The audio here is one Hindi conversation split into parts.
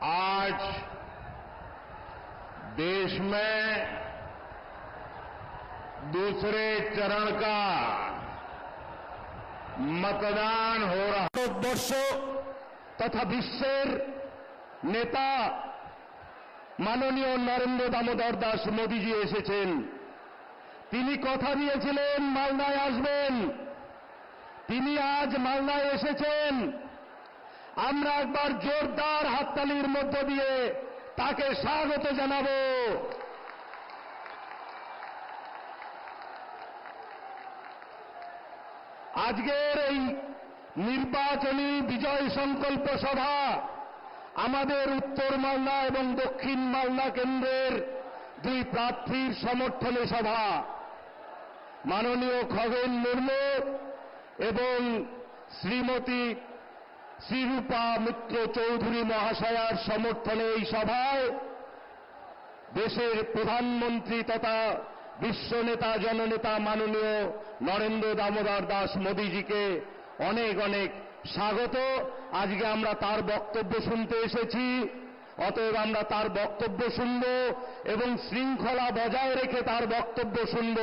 आज देश में दूसरे चरण का मतदान हो रहा। ভারতবর্ষ তথা বিশ্বের নেতা মাননীয় নরেন্দ্র দামোদর দাস মোদীজি এসেছেন। তিনি কথা দিয়েছিলেন মালদায় আসবেন। তিনি আজ মালদায় এসেছেন। আমরা একবার জোরদার হাততালির মধ্য দিয়ে তাকে স্বাগত জানাবো। আজকের এই নির্বাচনী বিজয় সংকল্প সভা আমাদের উত্তর মালদা এবং দক্ষিণ মালদা কেন্দ্রের দুই প্রার্থীর সমর্থনে সভা। মাননীয় খগেন মুর্মু এবং শ্রীমতী শ্রীরূপা মিত্র চৌধুরী মহাশয়ার সমর্থনে এই সভায় দেশের প্রধানমন্ত্রী তথা বিশ্বনেতা জননেতা মাননীয় নরেন্দ্র দামোদর দাস মোদীজিকে অনেক অনেক স্বাগত। আজকে আমরা তার বক্তব্য শুনতে এসেছি, অতএব আমরা তার বক্তব্য শুনব এবং শৃঙ্খলা বজায় রেখে তার বক্তব্য শুনব।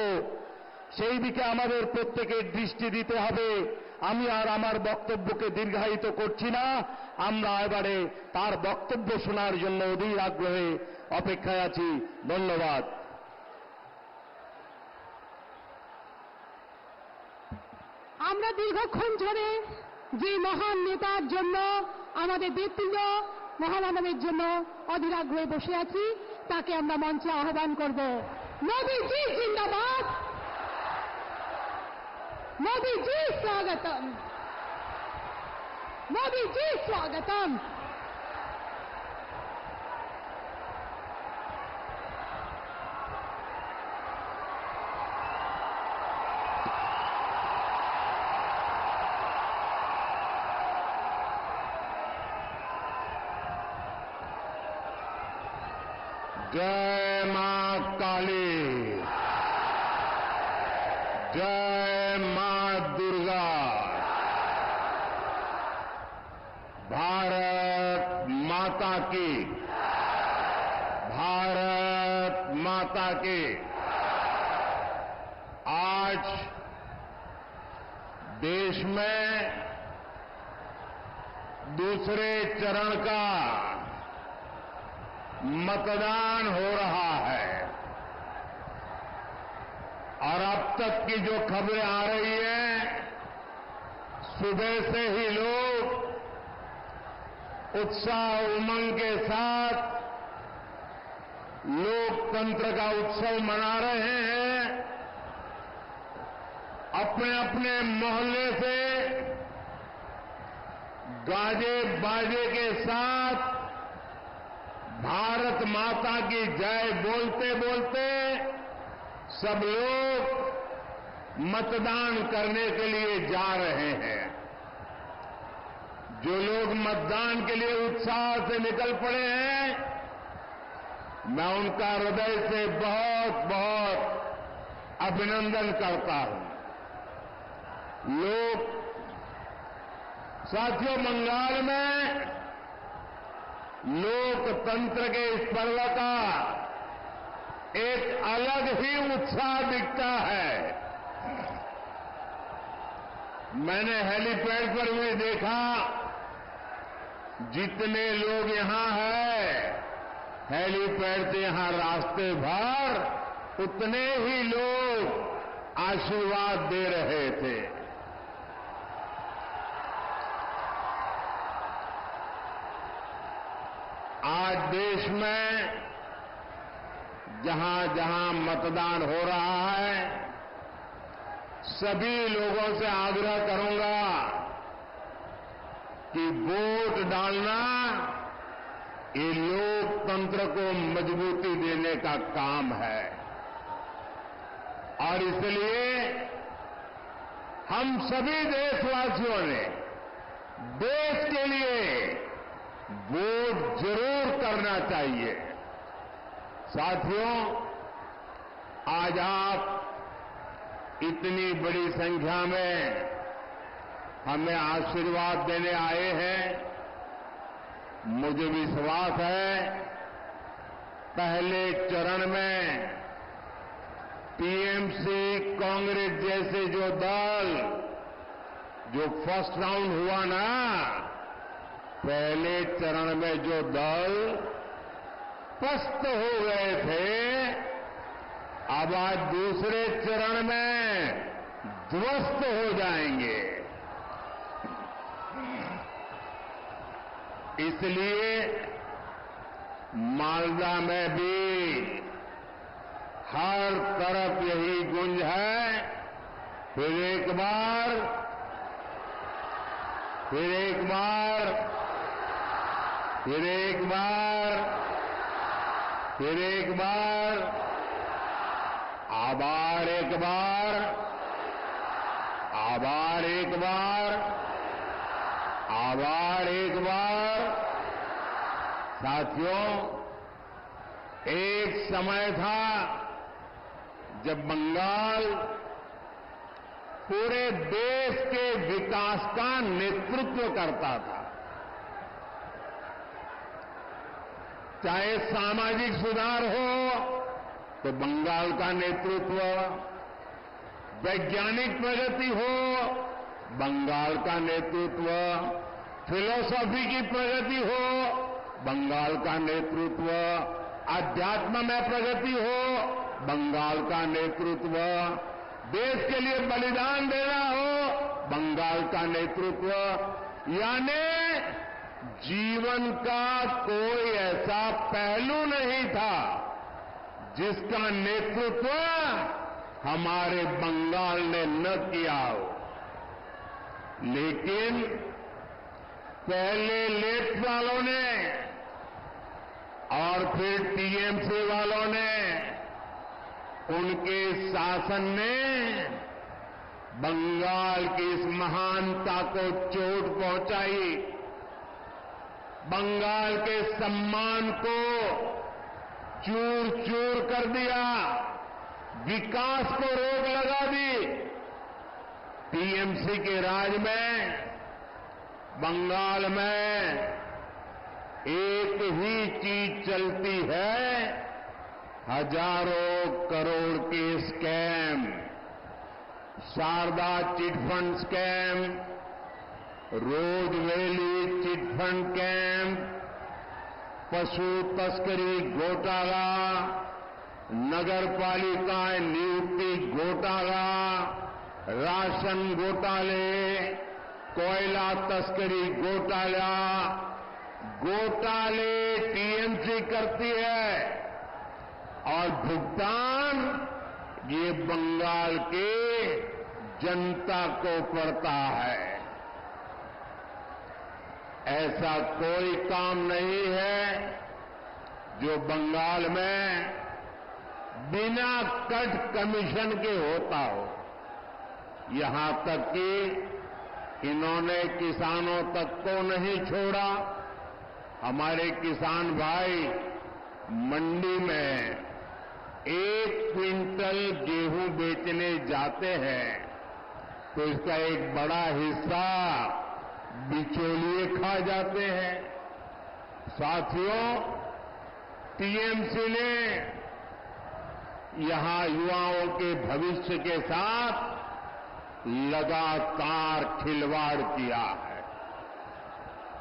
সেই দিকে আমাদের প্রত্যেকের দৃষ্টি দিতে হবে। আমি আর আমার বক্তব্যকে দীর্ঘায়িত করছি না। আমরা এবারে তার বক্তব্য শোনার জন্য অধীর আগ্রহে অপেক্ষায় আছি। ধন্যবাদ। আমরা দীর্ঘক্ষণ ধরে যে মহান নেতার জন্য আমাদের দেশপ্রিয় মহামানবের জন্য অধীর আগ্রহে বসে আছি তাকে আমরা মঞ্চে আহ্বান করব। মোদীজি জিন্দাবাদ, মোদীজি স্বাগতম, মোদীজি স্বাগতম। जय मां काली, जय मां दुर्गा। भारत माता की, भारत माता की। आज देश में दूसरे चरण का मतदान हो रहा है और अब तक की जो खबरें आ रही हैं, सुबह से ही लोग उत्साह उमंग के साथ लोकतंत्र का उत्सव मना रहे हैं। अपने अपने मोहल्ले से गाजे बाजे के साथ भारत माता की जय बोलते बोलते सब लोग मतदान करने के लिए जा रहे हैं। जो लोग मतदान के लिए उत्साह से निकल पड़े हैं, मैं उनका हृदय से बहुत बहुत अभिनंदन करता हूं। लोग साथियों, बंगाल में लोकतंत्र के इस पर्व का एक अलग ही उत्साह दिखता है। मैंने हेलीपैड पर भी देखा, जितने लोग यहां हैं, हेलीपैड से यहां रास्ते भर उतने ही लोग आशीर्वाद दे रहे थे। आज देश में जहां जहां मतदान हो रहा है, सभी लोगों से आग्रह करूंगा कि वोट डालना ये लोकतंत्र को मजबूती देने का काम है और इसलिए हम सभी देशवासियों ने देश के लिए वोट जरूर करना चाहिए। साथियों, आज आप इतनी बड़ी संख्या में हमें आशीर्वाद देने आए हैं, मुझे विश्वास है पहले चरण में टीएमसी, कांग्रेस जैसे जो दल जो फर्स्ट राउंड हुआ ना, पहले चरण में जो दल पस्त हो गए थे, अब आज दूसरे चरण में ध्वस्त हो जाएंगे। इसलिए मालदा में भी हर तरफ यही गुंज है, फिर एक बार, फिर एक बार, फिर एक बार, फिर एक बार, आभार एक बार, आभार एक बार, आभार एक बार। साथियों, एक समय था जब बंगाल पूरे देश के विकास का नेतृत्व करता था। चाहे सामाजिक सुधार हो तो बंगाल का नेतृत्व, वैज्ञानिक प्रगति हो बंगाल का नेतृत्व, फिलॉसफी की प्रगति हो बंगाल का नेतृत्व, अध्यात्म में प्रगति हो बंगाल का नेतृत्व, देश के लिए बलिदान देना हो बंगाल का नेतृत्व। यानी जीवन का कोई ऐसा पहलू नहीं था जिसका नेतृत्व हमारे बंगाल ने न किया हो। लेकिन पहले लेफ्ट वालों ने और फिर टीएमसी वालों ने, उनके शासन ने बंगाल की इस महानता को चोट पहुंचाई, बंगाल के सम्मान को चूर चूर कर दिया, विकास को रोक लगा दी। टीएमसी के राज में बंगाल में एक ही चीज चलती है, हजारों करोड़ के scam, Sharda chit fund scam, Rose Valley chit fund camp, पशु तस्करी घोटाला, नगर पालिका नियुक्ति घोटाला, राशन घोटाले, कोयला तस्करी घोटाला, घोटाले टीएमसी करती है और भुगतान ये बंगाल के जनता को पड़ता है। ऐसा कोई काम नहीं है जो बंगाल में बिना कट कमीशन के होता हो। यहां तक कि इन्होंने किसानों तक को नहीं छोड़ा। हमारे किसान भाई मंडी में 1 क्विंटल गेहूं बेचने जाते हैं तो इसका एक बड़ा हिस्सा बिचौलिए खा जाते हैं। साथियों, टीएमसी ने यहां युवाओं के भविष्य के साथ लगातार खिलवाड़ किया है।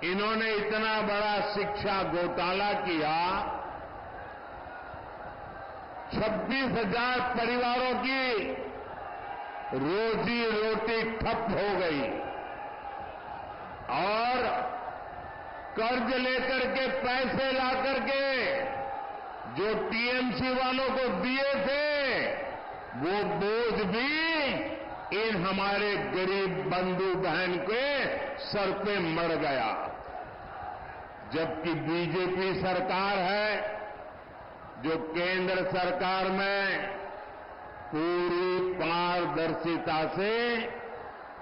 इन्होंने इतना बड़ा शिक्षा घोटाला किया, 26,000 परिवारों की रोजी रोटी ठप हो गई और कर्ज लेकर के पैसे ला करके जो टीएमसी वालों को दिए थे वो बोझ भी इन हमारे गरीब बंधु बहन के सर पे मर गया। जबकि बीजेपी सरकार है जो केंद्र सरकार में पूरी पारदर्शिता से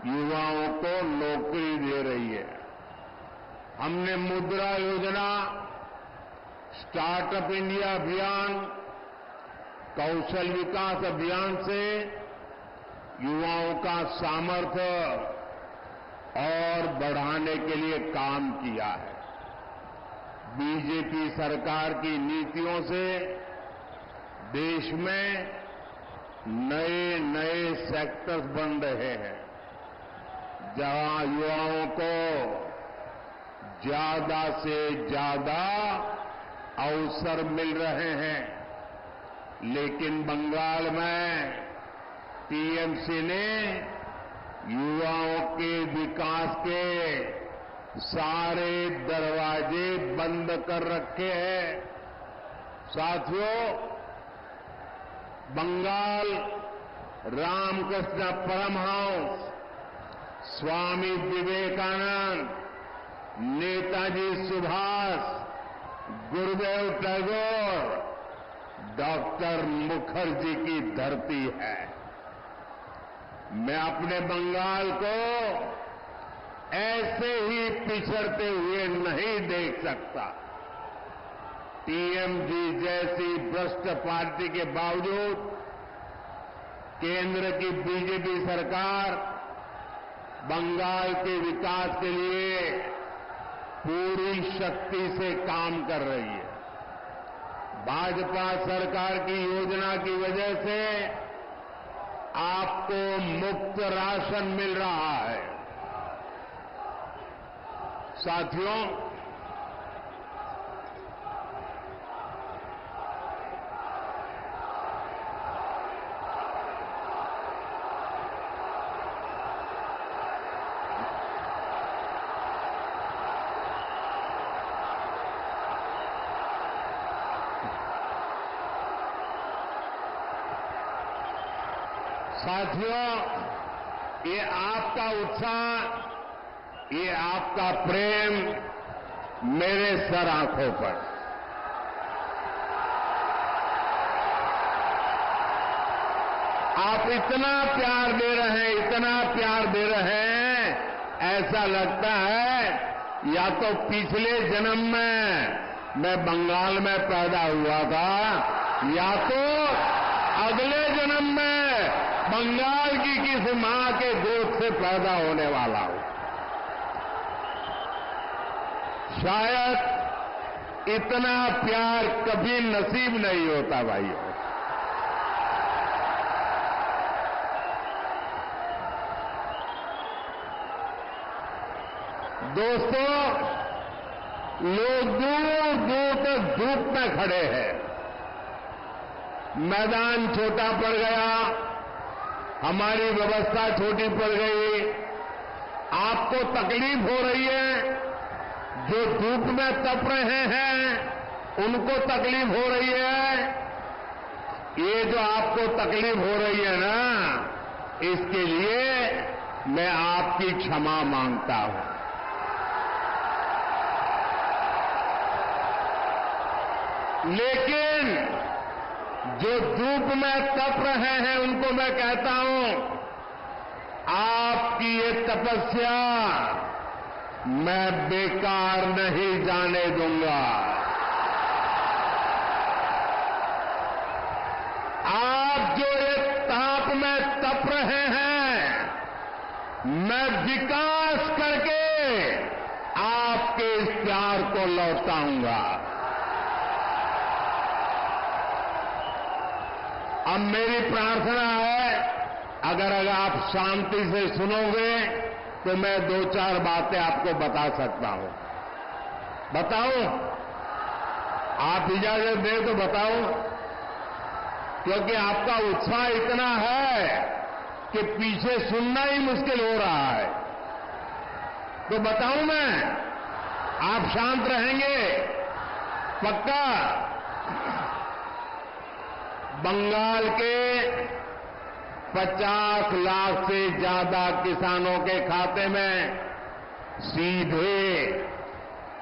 युवाओं को नौकरी दे रही है। हमने मुद्रा योजना, स्टार्टअप इंडिया अभियान, कौशल विकास अभियान से युवाओं का सामर्थ्य और बढ़ाने के लिए काम किया है। बीजेपी सरकार की नीतियों से देश में नए नए सेक्टर्स बन रहे हैं, जहां युवाओं को ज्यादा से ज्यादा अवसर मिल रहे हैं। लेकिन बंगाल में टीएमसी ने युवाओं के विकास के सारे दरवाजे बंद कर रखे हैं। साथियों, बंगाल रामकृष्ण परमहंस, स्वामी विवेकानंद, नेताजी सुभाष, गुरुदेव टैगोर, डॉक्टर मुखर्जी की धरती है। मैं अपने बंगाल को ऐसे ही पिछड़ते हुए नहीं देख सकता। टीएमसी जैसी भ्रष्ट पार्टी के बावजूद केंद्र की बीजेपी सरकार बंगाल के विकास के लिए पूरी शक्ति से काम कर रही है। भाजपा सरकार की योजना की वजह से आपको मुफ्त राशन मिल रहा है। साथियों, ये आपका उत्साह, ये आपका प्रेम मेरे सर आंखों पर। आप इतना प्यार दे रहे हैं, इतना प्यार दे रहे हैं, ऐसा लगता है या तो पिछले जन्म में मैं बंगाल में पैदा हुआ था, या तो अगले जन्म में बंगाल की किसी मां के गोद से पैदा होने वाला हूं। शायद इतना प्यार कभी नसीब नहीं होता भाइयों। दोस्तों, लोग दूर दूर तक धूप में खड़े हैं। मैदान छोटा पड़ गया, हमारी व्यवस्था छोटी पड़ गई। आपको तकलीफ हो रही है, जो धूप में तप रहे हैं उनको तकलीफ हो रही है। ये जो आपको तकलीफ हो रही है ना, इसके लिए मैं आपकी क्षमा मांगता हूं। लेकिन जो धूप में तप रहे हैं उनको मैं कहता हूं, आपकी ये तपस्या मैं बेकार नहीं जाने दूंगा। आप जो ये ताप में तप रहे हैं, मैं विकास करके आपके इस प्यार को लौटाऊंगा। अब मेरी प्रार्थना है, अगर आप शांति से सुनोगे तो मैं दो चार बातें आपको बता सकता हूं। बताऊं? आप इजाजत दें तो बताऊं? क्योंकि आपका उत्साह इतना है कि पीछे सुनना ही मुश्किल हो रहा है। तो बताऊं मैं? आप शांत रहेंगे? पक्का? बंगाल के 50 लाख से ज्यादा किसानों के खाते में सीधे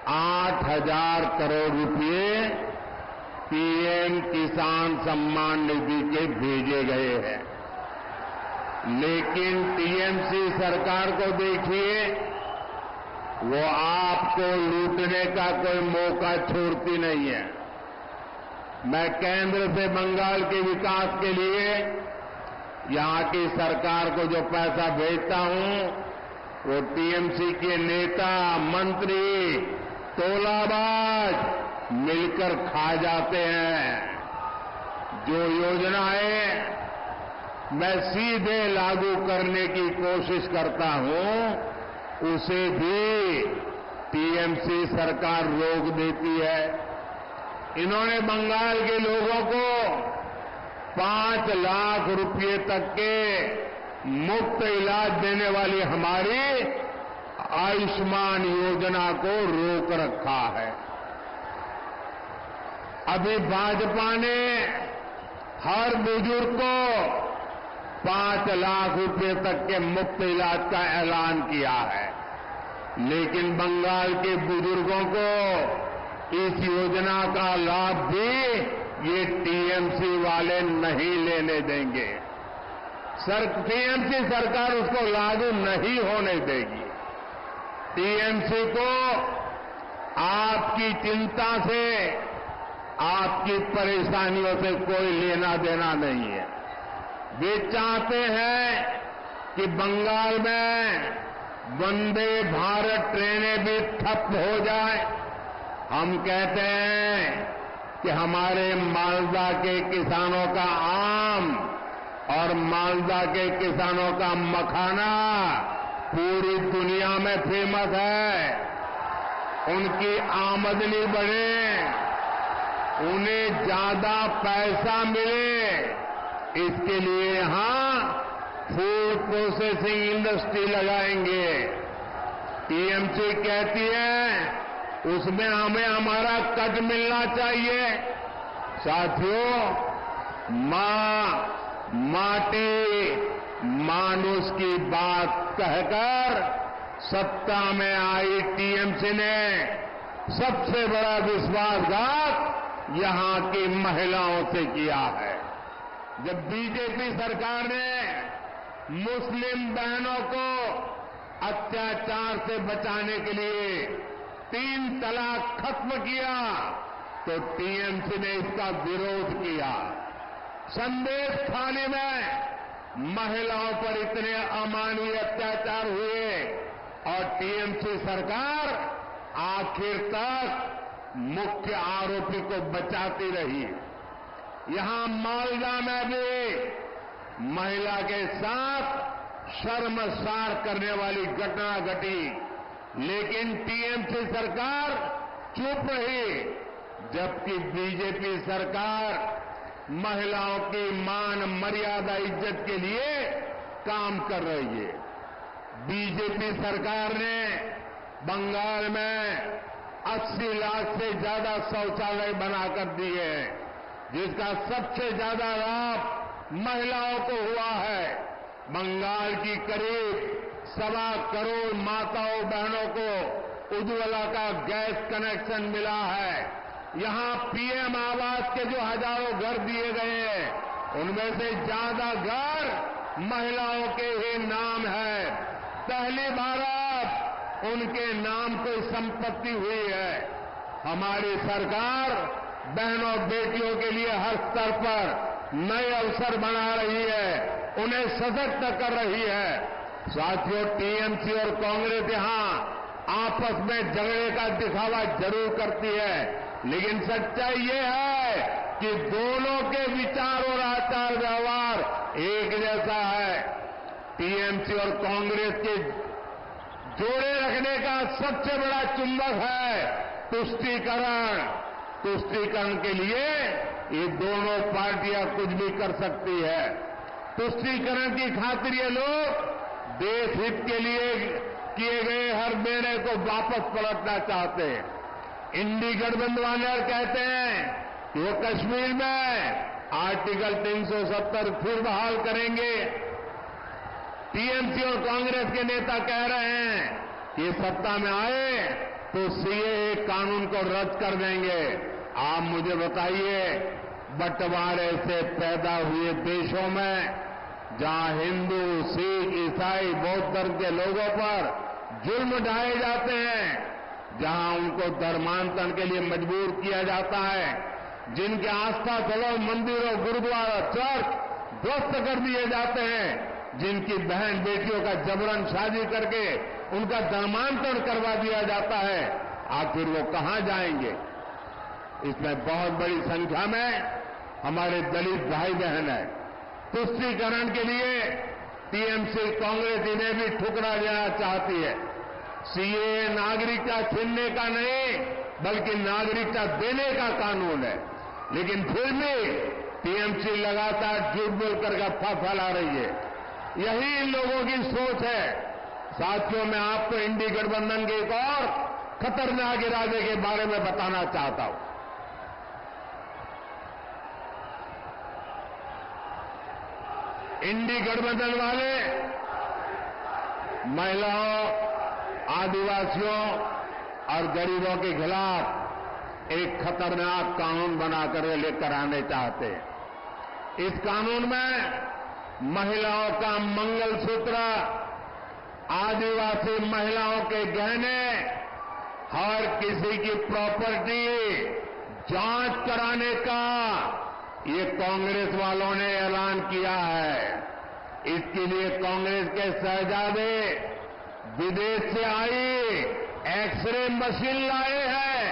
8,000 करोड़ रुपए पीएम किसान सम्मान निधि के भेजे गए हैं। लेकिन टीएमसी सरकार को देखिए, वो आपको लूटने का कोई मौका छोड़ती नहीं है। मैं केंद्र से बंगाल के विकास के लिए यहां की सरकार को जो पैसा भेजता हूं, वो टीएमसी के नेता, मंत्री तोलाबाज मिलकर खा जाते हैं। जो योजनाएं मैं सीधे लागू करने की कोशिश करता हूं, उसे भी टीएमसी सरकार रोक देती है। इन्होंने बंगाल के लोगों को 5 लाख रुपए तक के मुफ्त इलाज देने वाली हमारी आयुष्मान योजना को रोक रखा है। अभी भाजपा ने हर बुजुर्ग को 5 लाख रुपए तक के मुफ्त इलाज का ऐलान किया है, लेकिन बंगाल के बुजुर्गों को इस योजना का लाभ भी ये टीएमसी वाले नहीं लेने देंगे। टीएमसी सरकार उसको लागू नहीं होने देगी। टीएमसी को आपकी चिंता से, आपकी परेशानियों से कोई लेना देना नहीं है। वे चाहते हैं कि बंगाल में वंदे भारत ट्रेनें भी ठप हो जाए। हम कहते हैं कि हमारे मालदा के किसानों का आम और मालदा के किसानों का मखाना पूरी दुनिया में फेमस है। उनकी आमदनी बढ़े, उन्हें ज्यादा पैसा मिले, इसके लिए यहां फूड प्रोसेसिंग इंडस्ट्री लगाएंगे। टीएमसी कहती है उसमें हमें हमारा कट मिलना चाहिए। साथियों, मां, माटी, मानुष की बात कहकर सत्ता में आई टीएमसी ने सबसे बड़ा विश्वासघात यहां की महिलाओं से किया है। जब बीजेपी सरकार ने मुस्लिम बहनों को अत्याचार से बचाने के लिए 3 तलाक खत्म किया, तो टीएमसी ने इसका विरोध किया। संदेश खाने में महिलाओं पर इतने अमानवीय अत्याचार हुए और टीएमसी सरकार आखिर तक मुख्य आरोपी को बचाती रही। यहां मालदा में भी महिला के साथ शर्मसार करने वाली घटना घटी, लेकिन टीएमसी सरकार चुप रही, जबकि बीजेपी सरकार महिलाओं की मान मर्यादा इज्जत के लिए काम कर रही है। बीजेपी सरकार ने बंगाल में 80 लाख से ज्यादा शौचालय बनाकर दिए, जिसका सबसे ज्यादा लाभ महिलाओं को हुआ है। बंगाल की करीब 1.25 करोड़ माताओं बहनों को उज्ज्वला का गैस कनेक्शन मिला है। यहां पीएम आवास के जो हजारों घर दिए गए हैं, उनमें से ज्यादा घर महिलाओं के ही नाम है। पहली बार अब उनके नाम कोई संपत्ति हुई है। हमारी सरकार बहनों बेटियों के लिए हर स्तर पर नए अवसर बना रही है, उन्हें सशक्त कर रही है। साथियों, टीएमसी और कांग्रेस यहां आपस में झगड़े का दिखावा जरूर करती है, लेकिन सच्चाई ये है कि दोनों के विचार और आचार व्यवहार एक जैसा है। टीएमसी और कांग्रेस के जोड़े रखने का सबसे बड़ा चुंबक है तुष्टीकरण। तुष्टीकरण के लिए ये दोनों पार्टियां कुछ भी कर सकती है। तुष्टीकरण की खातिर ये लोग देश हित के लिए किए गए हर निर्णय को वापस पलटना चाहते हैं। इंडी गठबंधन कहते हैं कि वो कश्मीर में आर्टिकल 370 फिर बहाल करेंगे। टीएमसी और कांग्रेस के नेता कह रहे हैं कि सत्ता में आए तो सीएए कानून को रद्द कर देंगे। आप मुझे बताइए, बंटवारे से पैदा हुए देशों में जहां हिंदू, सिख, ईसाई, बौद्ध धर्म के लोगों पर जुल्म ढाए जाते हैं, जहां उनको धर्मांतरण के लिए मजबूर किया जाता है, जिनके आस्था स्थलों, मंदिरों, गुरुद्वारा, चर्च ध्वस्त कर दिए जाते हैं, जिनकी बहन बेटियों का जबरन शादी करके उनका धर्मांतरण करवा दिया जाता है, आखिर वो कहां जाएंगे? इसमें बहुत बड़ी संख्या में हमारे दलित भाई बहन हैं। तुष्टीकरण के लिए टीएमसी कांग्रेस इन्हें भी ठुकरा देना चाहती है। सीए नागरिकता छीनने का नहीं, बल्कि नागरिकता देने का कानून है, लेकिन फिर भी टीएमसी लगातार झूठ बोलकर गप्पा फैला रही है। यही इन लोगों की सोच है। साथियों, मैं आपको इंडी गठबंधन के एक और खतरनाक इरादे के बारे में बताना चाहता हूं। इंडी गठबंधन वाले महिलाओं, आदिवासियों और गरीबों के खिलाफ एक खतरनाक कानून बनाकर लेकर आने चाहते हैं। इस कानून में महिलाओं का मंगलसूत्र, आदिवासी महिलाओं के गहने, हर किसी की प्रॉपर्टी जांच कराने का ये कांग्रेस वालों ने ऐलान किया है। इसके लिए कांग्रेस के शहजादे विदेश से आई एक्सरे मशीन लाए हैं।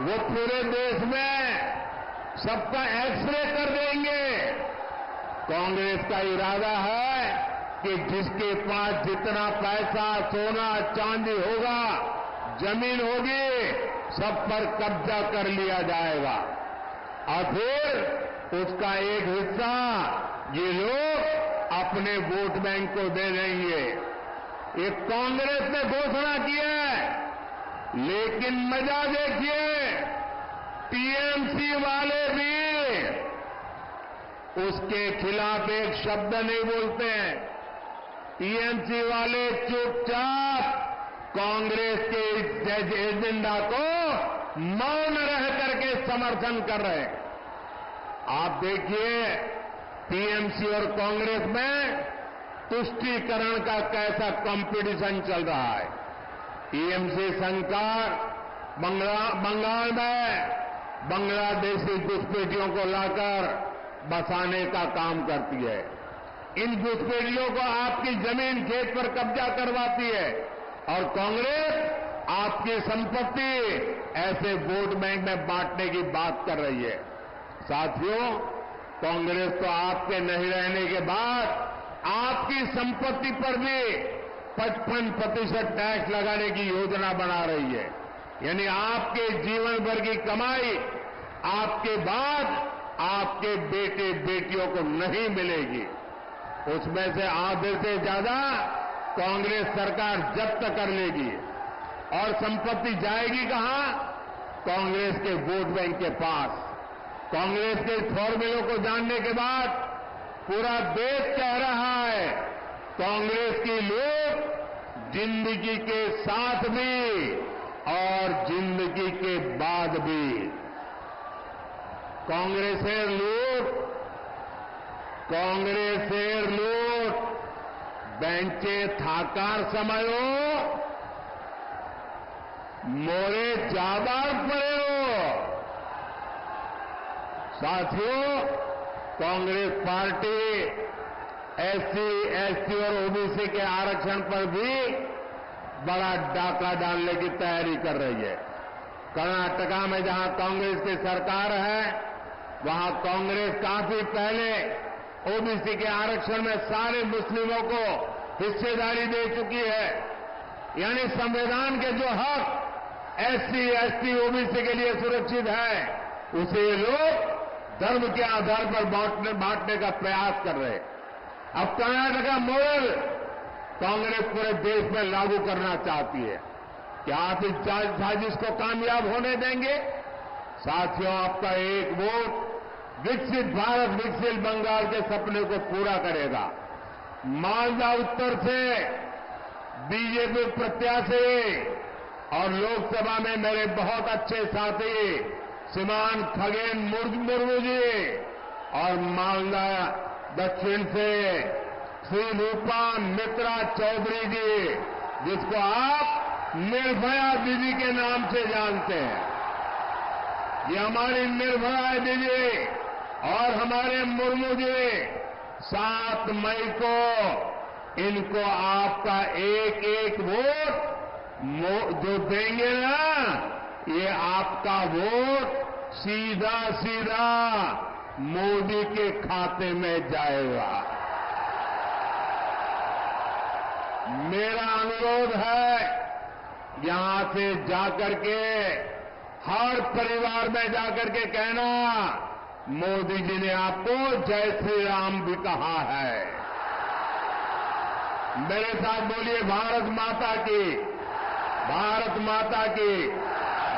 वो पूरे देश में सबका एक्सरे कर देंगे। कांग्रेस का इरादा है कि जिसके पास जितना पैसा, सोना, चांदी होगा, जमीन होगी, सब पर कब्जा कर लिया जाएगा और फिर उसका एक हिस्सा ये लोग अपने वोट बैंक को दे देंगे। ये कांग्रेस ने घोषणा की है, लेकिन मजा देखिए, टीएमसी वाले भी उसके खिलाफ एक शब्द नहीं बोलते हैं। टीएमसी वाले चुपचाप कांग्रेस के इस एजेंडा को मौन रह करके समर्थन कर रहे हैं। आप देखिए, टीएमसी और कांग्रेस में तुष्टीकरण का कैसा कंपटीशन चल रहा है। टीएमसी सरकार बंगाल में बांग्लादेशी घुसपैठियों को लाकर बसाने का काम करती है। इन घुसपैठियों को आपकी जमीन, खेत पर कब्जा करवाती है और कांग्रेस आपकी संपत्ति ऐसे वोट बैंक में बांटने की बात कर रही है। साथियों, कांग्रेस तो आपके नहीं रहने के बाद आपकी संपत्ति पर भी 55% टैक्स लगाने की योजना बना रही है। यानी आपके जीवन भर की कमाई आपके बाद आपके बेटे बेटियों को नहीं मिलेगी। उसमें से आधे से ज्यादा कांग्रेस सरकार जब्त कर लेगी और संपत्ति जाएगी कहां? कांग्रेस के वोट बैंक के पास। कांग्रेस के फॉर्मूलों को जानने के बाद पूरा देश कह रहा है, कांग्रेस की लूट जिंदगी के साथ भी और जिंदगी के बाद भी। कांग्रेसेर लूट बेंचे थाकार समयो मोरे जाबार पड़े। साथियों, कांग्रेस पार्टी एससी, एसटी और ओबीसी के आरक्षण पर भी बड़ा डाका डालने की तैयारी कर रही है। कर्नाटका में जहां कांग्रेस की सरकार है, वहां कांग्रेस काफी पहले ओबीसी के आरक्षण में सारे मुस्लिमों को हिस्सेदारी दे चुकी है। यानी संविधान के जो हक एससी, एसटी, ओबीसी के लिए सुरक्षित है, उसे लोग धर्म के आधार पर बांटने का प्रयास कर रहे हैं। अब कर्नाटका मॉडल कांग्रेस पूरे देश में लागू करना चाहती है। क्या आप इस साजिश को कामयाब होने देंगे? साथियों, आपका एक वोट विकसित भारत, विकसित बंगाल के सपने को पूरा करेगा। मालदा उत्तर से बीजेपी प्रत्याशी और लोकसभा में मेरे बहुत अच्छे साथी श्रीमान खगेन मुर्मू जी और मालदा दक्षिण से श्री रूपा मित्रा चौधरी जी, जिसको आप निर्भया दीदी के नाम से जानते हैं। ये हमारी निर्भया दीदी और हमारे मुर्मू जी 7 मई को इनको आपका एक एक वोट जो देंगे ना, ये आपका वोट सीधा सीधा मोदी के खाते में जाएगा। मेरा अनुरोध है, यहां से जाकर के हर परिवार में जाकर के कहना, मोदी जी ने आपको जय श्री राम भी कहा है। मेरे साथ बोलिए, भारत माता की, भारत माता की,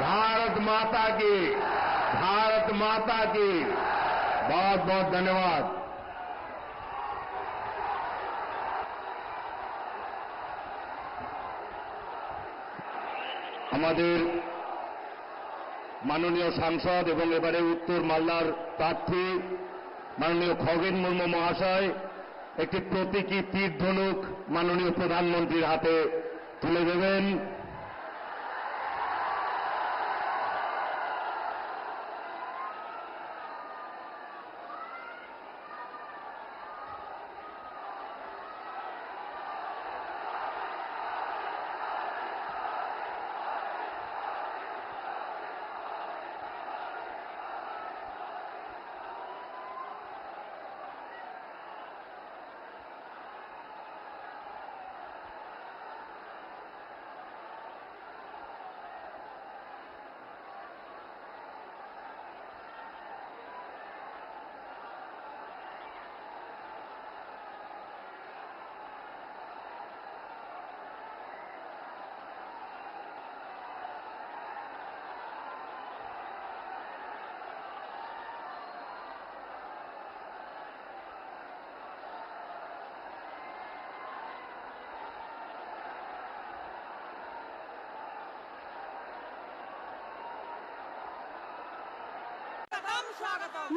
भारत माता की, भारत माता की। बहुत बहुत धन्यवाद। আমাদের মাননীয় সাংসদ এবং এবারে উত্তর মালদার প্রার্থী মাননীয় খগেন মুর্মু মহাশয় একটি প্রতীকী তীর ধনুক মাননীয় প্রধানমন্ত্রীর হাতে তুলে দেবেন।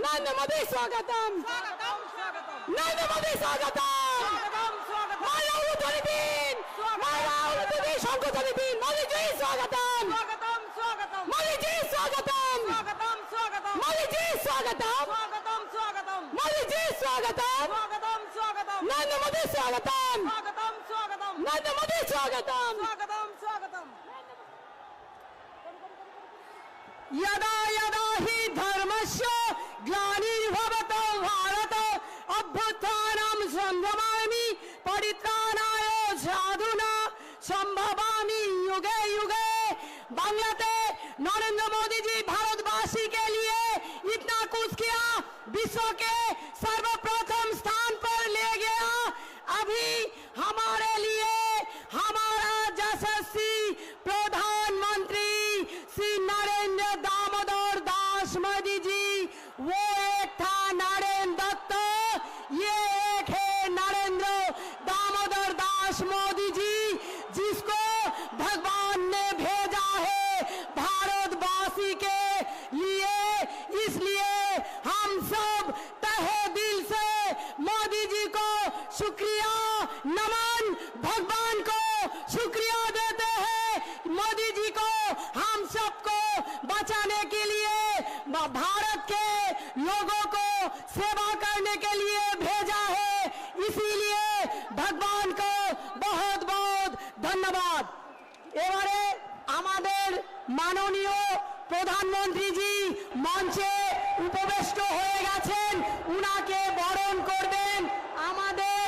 नरेंद्र मोदी स्वागतम, नरेंद्र मोदी स्वागतम, मायावती दिन, मायावती दिन, संगठन दिन, मोदी जी स्वागतम, मोदी जी स्वागतम, मोदी जी स्वागतम, मोदी जी स्वागतम, नरेंद्र मोदी स्वागतम, नरेंद्र मोदी स्वागतम, यदा यदा हि धर्मस्य ग्लानिर्भवतो भारत अभ्युत्थानं संभवामि परित्राणाय साधुनां संभवामि युगे युगे। बांग्लाते नरेंद्र मोदी जी भारतवासी के लिए इतना कुछ किया, विश्व के सर्वप्रथम स्थान पर ले गया। अभी हमारे लिए हमारा यशस्वी प्रधानमंत्री श्री नरेंद्र दामोदर दास मोदी जी, वो एक था नरेंद्र दत्त, ये एक है नरेंद्र दामोदर दास मोदी जी, जिसको भगवान ने भेजा है भारतवासी के लिए। इसलिए हम सब तहे दिल से मोदी जी को शुक्रिया नमन, भगवान को शुक्रिया देते हैं। मोदी जी को हम सबको बचाने के लिए, भारत के लोगों को सेवा करने के लिए भेजा है। इसीलिए भगवान को बहुत बहुत धन्यवाद। এবারে আমাদের মাননীয় প্রধানমন্ত্রী জি মঞ্চে উপবিষ্ট হয়ে গেছেন, উনাকে বরণ করবেন আমাদের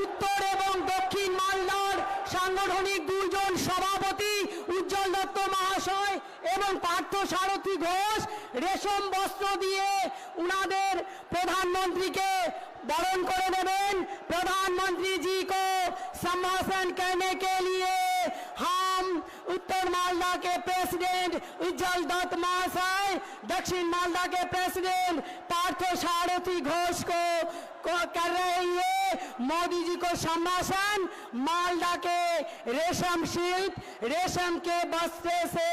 উত্তর এবং দক্ষিণ মালদার সাংগঠনিক দুইজন সভাপতি উজ্জ্বল দত্ত মহাশয় এবং পার্থ সারথী ঘোষ। রেশম বস্ত্র দিয়ে উনাদের প্রধানমন্ত্রীকে বরণ করে নেবেন। प्रधानमंत्री जी को सम्मान करने के लिए हम उत्तर मालदा के प्रेसिडेंट उज्ज्वल दत्त महाशय, दक्षिण मालदा के प्रेसिडेंट पार्थ सारथी घोष को कर रहे हैं। मोदी जी को सम्मान मालदा के रेशम शिल्प, रेशम के बस्ते से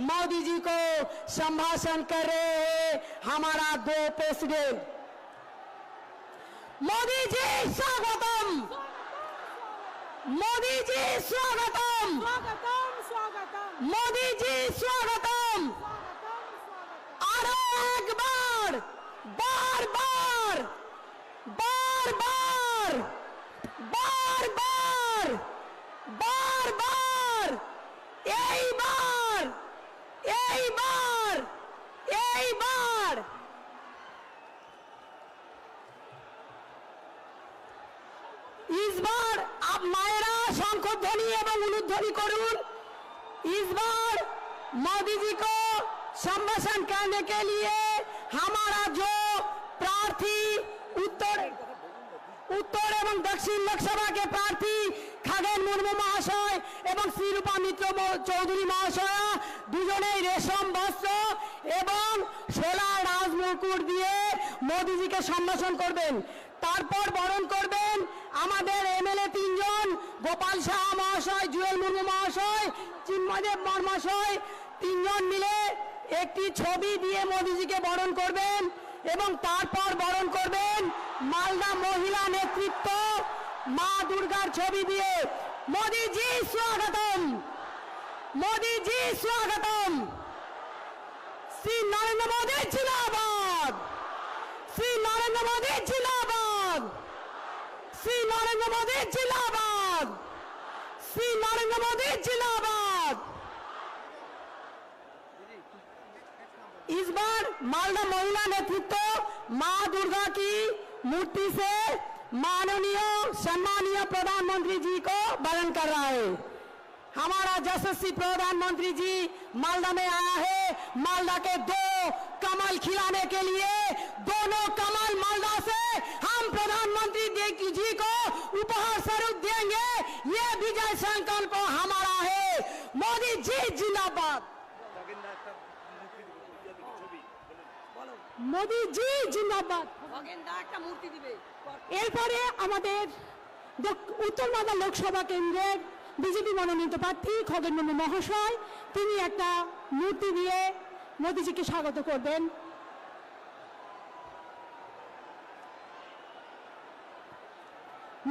मोदी जी को सम्मान कर रहे हैं हमारा दो प्रेसिडेंट। मोदी जी स्वागतम, मोदी जी स्वागतम, मोदी जी स्वागतम। आरो एक बार, बार बार, बार बार, बार बार, बार बार जयध्वनि एवं उलूध्वनि करुन। इस बार मोदी जी को संभाषण करने के लिए हमारा जो प्रार्थी उत्तर एवं दक्षिण लोकसभा के प्रार्थी खगेन मुर्मू महाशय एवं श्रीरूपा मित्र चौधरी महाशया दुजने रेशम वस्त्र एवं सोलार राजमुकुट दिए मोदी जी के सम्भाषण करबेन। तारपर बरण करबेन आमादेर एमएलए 3 जन गोपाल शाह महाशय, जुएल मुर्मू महाशय, चिन्मयदेव महाशय 3 जन मिले একটি ছবি দিয়ে মোদি জি কে বরণ করবেন এবং তারপর বরণ করবেন মালদা মহিলা নেতৃত্ব মা দুর্গার ছবি দিয়ে। মোদি জি স্বাগতম, মোদি জি স্বাগতম। শ্রী নরেন্দ্র মোদি জিন্দাবাদ, শ্রী নরেন্দ্র মোদি জিন্দাবাদ, শ্রী নরেন্দ্র মোদি জিন্দাবাদ, শ্রী নরেন্দ্র মোদি জিন্দাবাদ। इस बार मालदा महिला नेतृत्व मां दुर्गा की मूर्ति से माननीय सम्मानीय प्रधानमंत्री जी को वरण कर रहा है। हमारा यशस्वी प्रधानमंत्री जी मालदा में आया है। मालदा के 2 कमल खिलाने के लिए, दोनों कमल मालदा से हम प्रधानमंत्री जी को उपहार स्वरूप देंगे। ये विजय संकल्प हमारा है। मोदी जी जिंदाबाद। মোদি জি জিন্দাবাদ। এরপরে আমাদের উত্তর মালদা লোকসভা কেন্দ্রের বিজেপি মনোনীত প্রার্থী খগেন মুর্মু মহাশয় তিনি একটা মূর্তি দিয়ে মোদিজিকে স্বাগত করবেন।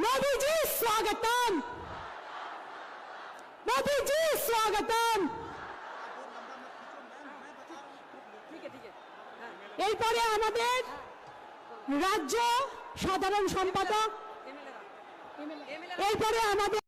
মোদি জি স্বাগতম, মোদি জি স্বাগতম। এরপরে আমাদের রাজ্য সাধারণ সম্পাদক, এরপরে আমাদের